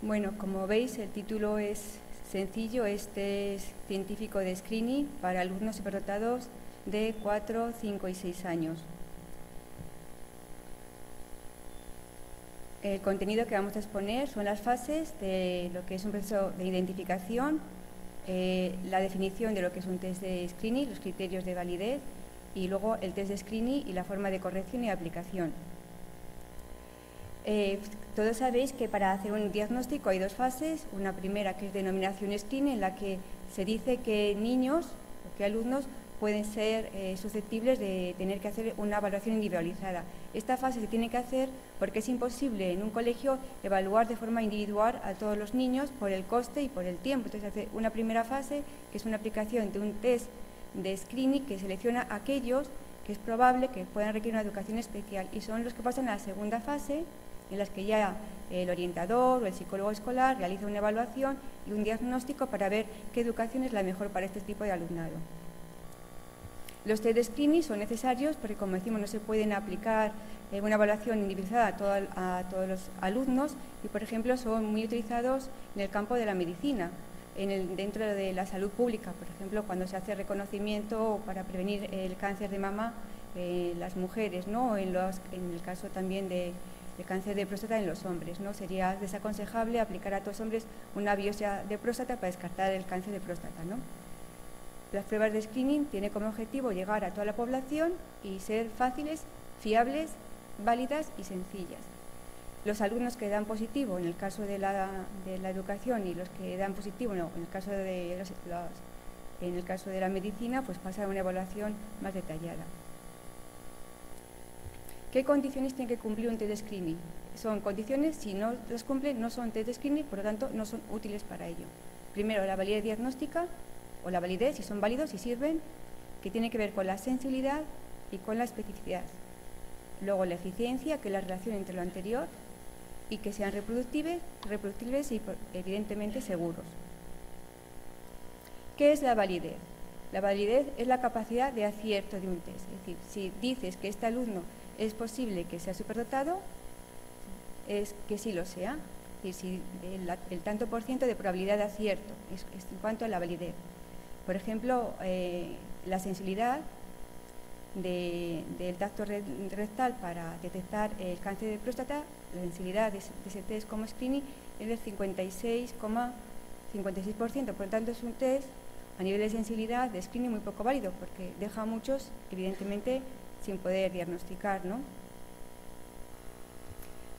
Bueno, como veis, el título es sencillo, este es científico de screening para alumnos superdotados de 4, 5 y 6 años. El contenido que vamos a exponer son las fases de lo que es un proceso de identificación, la definición de lo que es un test de screening, los criterios de validez y luego el test de screening y la forma de corrección y aplicación. Todos sabéis que para hacer un diagnóstico hay dos fases, una primera que es denominación screening, en la que se dice que niños o que alumnos pueden ser susceptibles de tener que hacer una evaluación individualizada. Esta fase se tiene que hacer porque es imposible en un colegio evaluar de forma individual a todos los niños por el coste y por el tiempo. Entonces se hace una primera fase, que es una aplicación de un test de screening que selecciona a aquellos que es probable que puedan requerir una educación especial, y son los que pasan a la segunda fase, en las que ya el orientador o el psicólogo escolar realiza una evaluación y un diagnóstico para ver qué educación es la mejor para este tipo de alumnado. Los test de screening son necesarios porque, como decimos, no se pueden aplicar una evaluación individualizada a todos los alumnos y, por ejemplo, son muy utilizados en el campo de la medicina, dentro de la salud pública, por ejemplo, cuando se hace reconocimiento para prevenir el cáncer de mama en las mujeres, ¿no? En el caso también de cáncer de próstata en los hombres, ¿no? Sería desaconsejable aplicar a todos los hombres una biopsia de próstata para descartar el cáncer de próstata, ¿no? Las pruebas de screening tienen como objetivo llegar a toda la población y ser fáciles, fiables, válidas y sencillas. Los alumnos que dan positivo en el caso de la educación y los que dan positivo en el caso de la medicina, pues pasan a una evaluación más detallada. ¿Qué condiciones tiene que cumplir un test de screening? Son condiciones, si no las cumplen, no son test de screening, por lo tanto no son útiles para ello. Primero, la validez diagnóstica o la validez, si son válidos, si sirven, que tiene que ver con la sensibilidad y con la especificidad. Luego, la eficiencia, que es la relación entre lo anterior, y que sean reproductibles y evidentemente seguros. ¿Qué es la validez? La validez es la capacidad de acierto de un test. Es decir, si dices que este alumno es posible que sea superdotado, es que sí lo sea. Es decir, si el tanto por ciento de probabilidad de acierto es en cuanto a la validez. Por ejemplo, la sensibilidad del tacto rectal para detectar el cáncer de próstata, la sensibilidad de ese test como screening es del 56,56%. Por lo tanto, es un test a nivel de sensibilidad de screening muy poco válido, porque deja a muchos, evidentemente, sin poder diagnosticar, ¿no?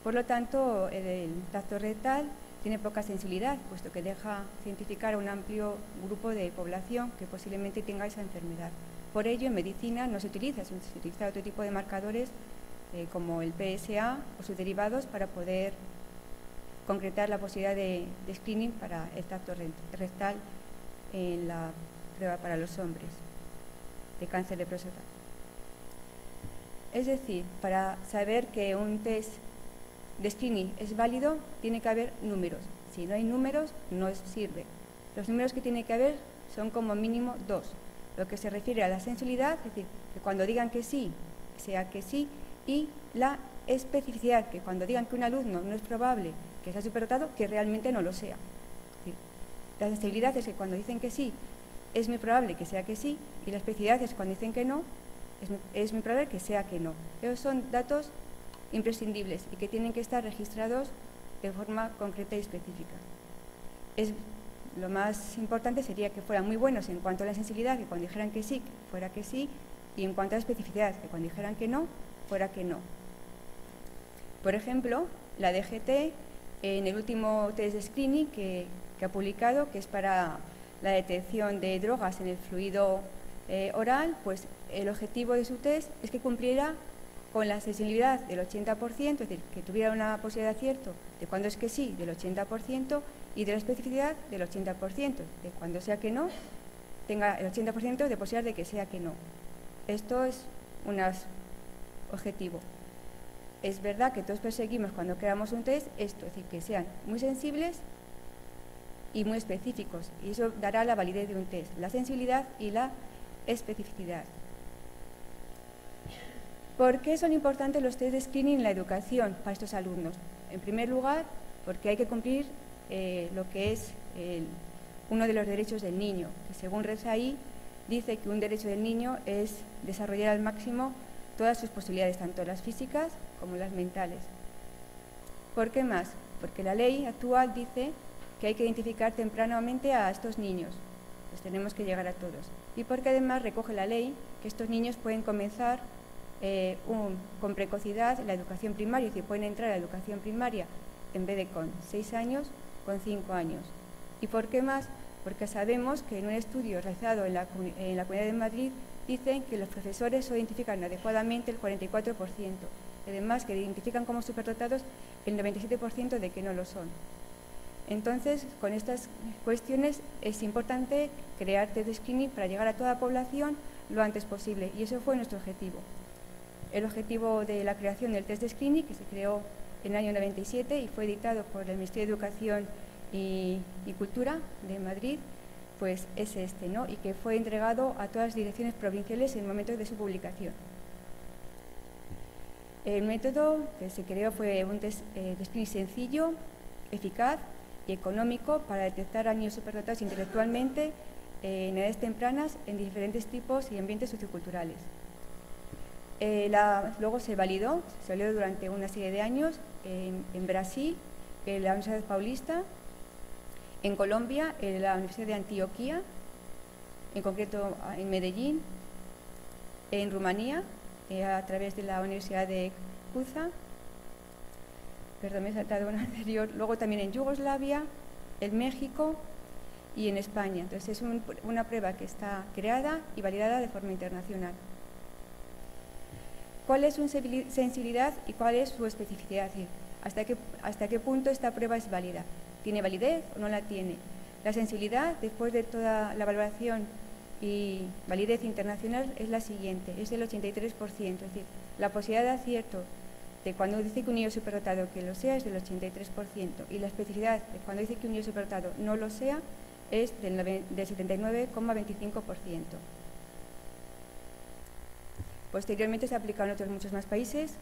Por lo tanto, el tacto rectal tiene poca sensibilidad, puesto que deja cientificar a un amplio grupo de población que posiblemente tenga esa enfermedad. Por ello, en medicina no se utiliza, se utiliza otro tipo de marcadores como el PSA o sus derivados para poder concretar la posibilidad de screening para el tacto rectal en la prueba para los hombres de cáncer de próstata. Es decir, para saber que un test de screening es válido, tiene que haber números. Si no hay números, no sirve. Los números que tiene que haber son como mínimo 2. Lo que se refiere a la sensibilidad, es decir, que cuando digan que sí, sea que sí, y la especificidad, que cuando digan que un alumno no es probable que sea superdotado, que realmente no lo sea. Es decir, la sensibilidad es que cuando dicen que sí, es muy probable que sea que sí, y la especificidad es cuando dicen que no, es muy probable que sea que no. Esos son datos imprescindibles y que tienen que estar registrados de forma concreta y específica. Lo más importante sería que fueran muy buenos en cuanto a la sensibilidad, que cuando dijeran que sí, fuera que sí, y en cuanto a la especificidad, que cuando dijeran que no, fuera que no. Por ejemplo, la DGT, en el último test de screening que ha publicado, que es para la detección de drogas en el fluido oral, pues el objetivo de su test es que cumpliera con la sensibilidad del 80%, es decir, que tuviera una posibilidad de acierto de cuando es que sí, del 80%, y de la especificidad del 80%, de cuando sea que no, tenga el 80% de posibilidad de que sea que no. Esto es un objetivo. Es verdad que todos perseguimos cuando creamos un test esto, es decir, que sean muy sensibles y muy específicos, y eso dará la validez de un test, la sensibilidad y la especificidad. ¿Por qué son importantes los test de screening en la educación para estos alumnos? En primer lugar, porque hay que cumplir lo que es uno de los derechos del niño, que según Rezaí dice que un derecho del niño es desarrollar al máximo todas sus posibilidades, tanto las físicas como las mentales. ¿Por qué más? Porque la ley actual dice que hay que identificar tempranamente a estos niños, pues tenemos que llegar a todos. Y porque además recoge la ley que estos niños pueden comenzar con precocidad la educación primaria, es decir, pueden entrar a la educación primaria en vez de con 6 años, con 5 años. ¿Y por qué más? Porque sabemos que en un estudio realizado en la Comunidad de Madrid dicen que los profesores identifican adecuadamente el 44%, además que identifican como superdotados el 97% de que no lo son. Entonces, con estas cuestiones es importante crear test de screening para llegar a toda la población lo antes posible, y eso fue nuestro objetivo. El objetivo de la creación del test de screening, que se creó en el año 97 y fue editado por el Ministerio de Educación y Cultura de Madrid, pues es este, ¿no? Y que fue entregado a todas las direcciones provinciales en el momento de su publicación. El método que se creó fue un test de screening sencillo, eficaz y económico para detectar a niños superdotados intelectualmente en edades tempranas en diferentes tipos y ambientes socioculturales. Luego se validó durante una serie de años en Brasil, en la Universidad Paulista, en Colombia, en la Universidad de Antioquia, en concreto en Medellín, en Rumanía, a través de la Universidad de Cuza, perdón, me he saltado una anterior, luego también en Yugoslavia, en México y en España. Entonces es una prueba que está creada y validada de forma internacional. ¿Cuál es su sensibilidad y cuál es su especificidad? Es decir, ¿hasta qué punto esta prueba es válida? ¿Tiene validez o no la tiene? La sensibilidad, después de toda la valoración y validez internacional, es la siguiente, es del 83%, es decir, la posibilidad de acierto de cuando dice que un niño es superdotado que lo sea es del 83%, y la especificidad de cuando dice que un niño es superdotado no lo sea es del 79,25%. Posteriormente se ha aplicado en otros muchos más países.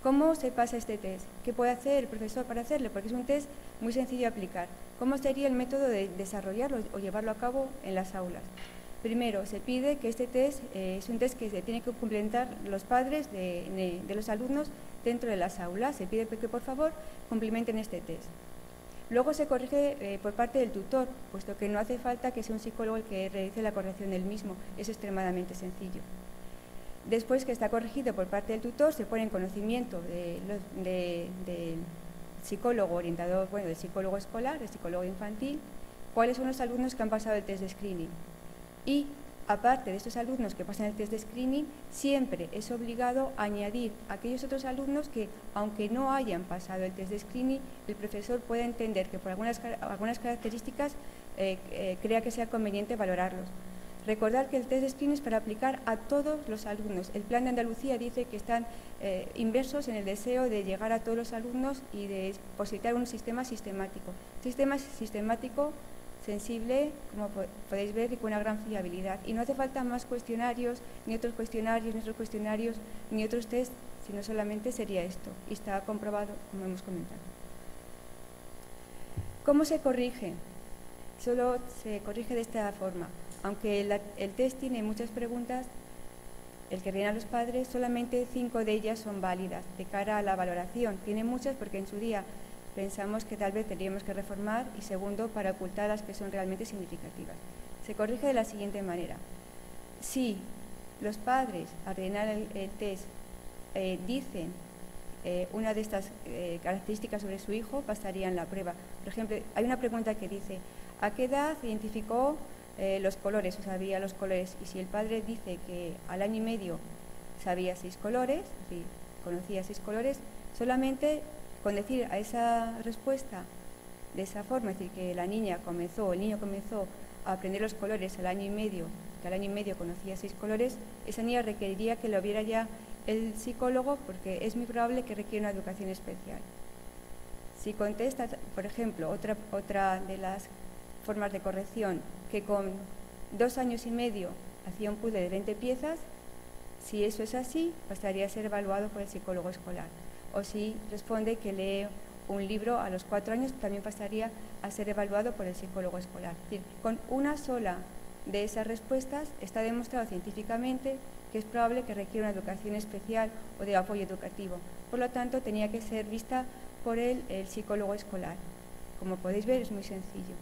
¿Cómo se pasa este test? ¿Qué puede hacer el profesor para hacerlo? Porque es un test muy sencillo de aplicar. ¿Cómo sería el método de desarrollarlo o llevarlo a cabo en las aulas? Primero, se pide que este test es un test que se tiene que complementar los padres de los alumnos dentro de las aulas. Se pide que por favor complementen este test. Luego se corrige por parte del tutor, puesto que no hace falta que sea un psicólogo el que realice la corrección del mismo. Es extremadamente sencillo. Después que está corregido por parte del tutor, se pone en conocimiento del psicólogo orientador, bueno, del psicólogo escolar, del psicólogo infantil, cuáles son los alumnos que han pasado el test de screening. Y aparte de estos alumnos que pasan el test de screening, siempre es obligado a añadir a aquellos otros alumnos que, aunque no hayan pasado el test de screening, el profesor puede entender que por algunas características crea que sea conveniente valorarlos. Recordar que el test de screening es para aplicar a todos los alumnos. El Plan de Andalucía dice que están inversos en el deseo de llegar a todos los alumnos y de posibilitar un sistema sistemático. Sistema sistemático sensible, como podéis ver, y con una gran fiabilidad. Y no hace falta más cuestionarios, ni otros cuestionarios, ni otros test, sino solamente sería esto. Y está comprobado, como hemos comentado. ¿Cómo se corrige? Solo se corrige de esta forma. Aunque el test tiene muchas preguntas, el que rellenan los padres, solamente 5 de ellas son válidas de cara a la valoración. Tiene muchas porque en su día pensamos que tal vez tendríamos que reformar, y segundo, para ocultar las que son realmente significativas. Se corrige de la siguiente manera. Si los padres, al rellenar el test, dicen una de estas características sobre su hijo, pasarían la prueba. Por ejemplo, hay una pregunta que dice, ¿a qué edad identificó los colores o sabía los colores? Y si el padre dice que al año y medio sabía 6 colores, es decir, conocía 6 colores, solamente con decir a esa respuesta de esa forma, es decir, que el niño comenzó a aprender los colores al año y medio, que al año y medio conocía 6 colores, esa niña requeriría que lo viera ya el psicólogo, porque es muy probable que requiera una educación especial. Si contesta, por ejemplo, otra de las formas de corrección, que con 2 años y medio hacía un puzzle de 20 piezas, si eso es así, pasaría a ser evaluado por el psicólogo escolar. O si responde que lee un libro a los 4 años también pasaría a ser evaluado por el psicólogo escolar. Es decir, con una sola de esas respuestas está demostrado científicamente que es probable que requiera una educación especial o de apoyo educativo. Por lo tanto, tenía que ser vista por el psicólogo escolar. Como podéis ver, es muy sencillo.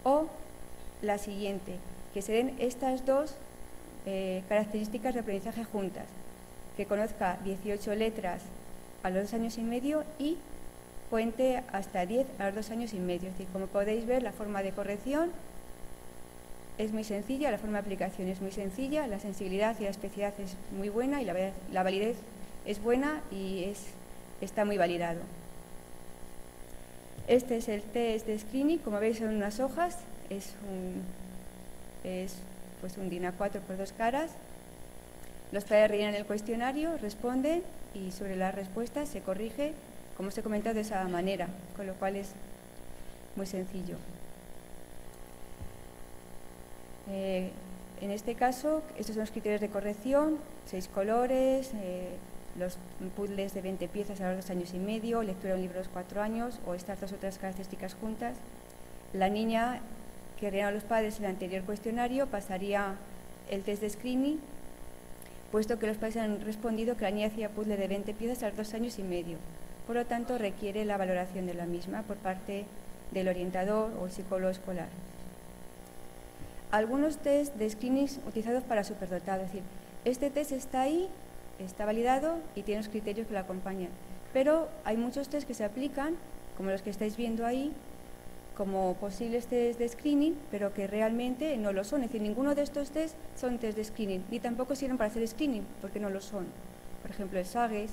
O la siguiente, que se den estas dos características de aprendizaje juntas, que conozca 18 letras a los 2 años y medio y cuente hasta 10 a los 2 años y medio. Es decir, como podéis ver, la forma de corrección es muy sencilla, la forma de aplicación es muy sencilla, la sensibilidad y la especificidad es muy buena y la validez es buena y está muy validado. Este es el test de screening, como veis son unas hojas, es un DIN A4 por 2 caras. Los padres rellenan el cuestionario, responden y sobre las respuestas se corrige, como os he comentado, de esa manera, con lo cual es muy sencillo. En este caso, estos son los criterios de corrección, 6 colores, los puzzles de 20 piezas a los 2 años y medio, lectura de un libro a los 4 años o estas dos otras características juntas. La niña que rellenaron los padres el anterior cuestionario pasaría el test de screening, puesto que los padres han respondido que la niña hacía puzzle de 20 piezas a los 2 años y medio. Por lo tanto, requiere la valoración de la misma por parte del orientador o el psicólogo escolar. Algunos test de screening utilizados para superdotados, es decir, este test está ahí, está validado y tiene los criterios que lo acompañan, pero hay muchos test que se aplican, como los que estáis viendo ahí, como posibles test de screening, pero que realmente no lo son. Es decir, ninguno de estos test son test de screening, ni tampoco sirven para hacer screening, porque no lo son. Por ejemplo, el SAGES,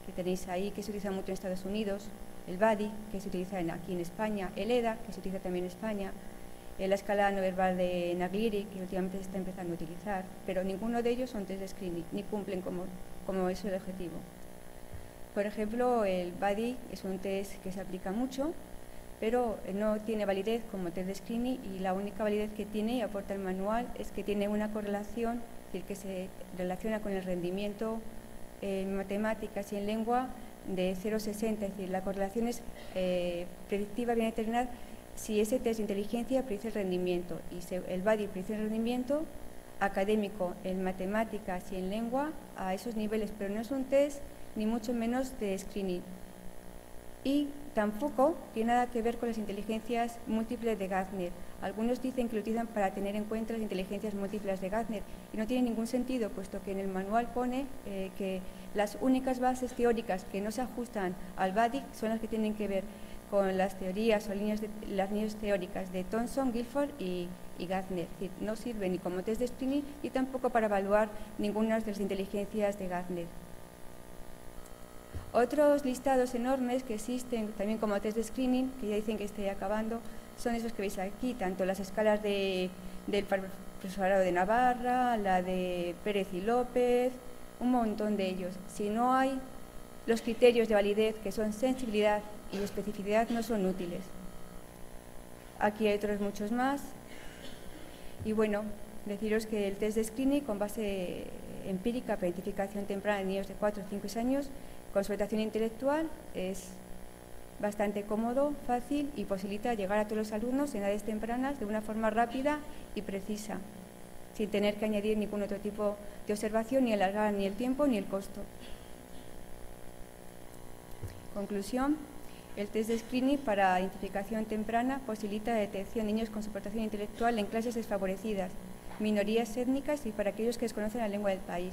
que tenéis ahí, que se utiliza mucho en Estados Unidos, el BADI, que se utiliza aquí en España, el EDA, que se utiliza también en España, la escala no verbal de Naglieri, que últimamente se está empezando a utilizar, pero ninguno de ellos son test de screening, ni cumplen como es el objetivo. Por ejemplo, el BADI es un test que se aplica mucho, pero no tiene validez como test de screening y la única validez que tiene y aporta el manual es que tiene una correlación, es decir, que se relaciona con el rendimiento en matemáticas y en lengua de 0,60, es decir, la correlación es predictiva, viene a determinar si ese test de inteligencia predice el rendimiento y el BADI predice el rendimiento académico en matemáticas y en lengua a esos niveles, pero no es un test ni mucho menos de screening. Y tampoco tiene nada que ver con las inteligencias múltiples de Gardner. Algunos dicen que lo utilizan para tener en cuenta las inteligencias múltiples de Gardner y no tiene ningún sentido, puesto que en el manual pone que las únicas bases teóricas que no se ajustan al BADI son las que tienen que ver con las teorías o las líneas teóricas de Thomson, Guilford y Gardner. Es decir, no sirve ni como test de screening ni tampoco para evaluar ninguna de las inteligencias de Gardner. Otros listados enormes que existen también como test de screening, que ya dicen que estoy acabando, son esos que veis aquí, tanto las escalas del profesorado de Navarra, la de Pérez y López, un montón de ellos. Si no hay los criterios de validez, que son sensibilidad y especificidad, no son útiles. Aquí hay otros muchos más. Y bueno, deciros que el test de screening con base empírica para identificación temprana de niños de 4, 5 y 6 años con superación intelectual es bastante cómodo, fácil y posibilita llegar a todos los alumnos en edades tempranas de una forma rápida y precisa, sin tener que añadir ningún otro tipo de observación ni alargar ni el tiempo ni el costo. Conclusión. El test de screening para identificación temprana posibilita la detección de niños con superación intelectual en clases desfavorecidas, minorías étnicas y para aquellos que desconocen la lengua del país.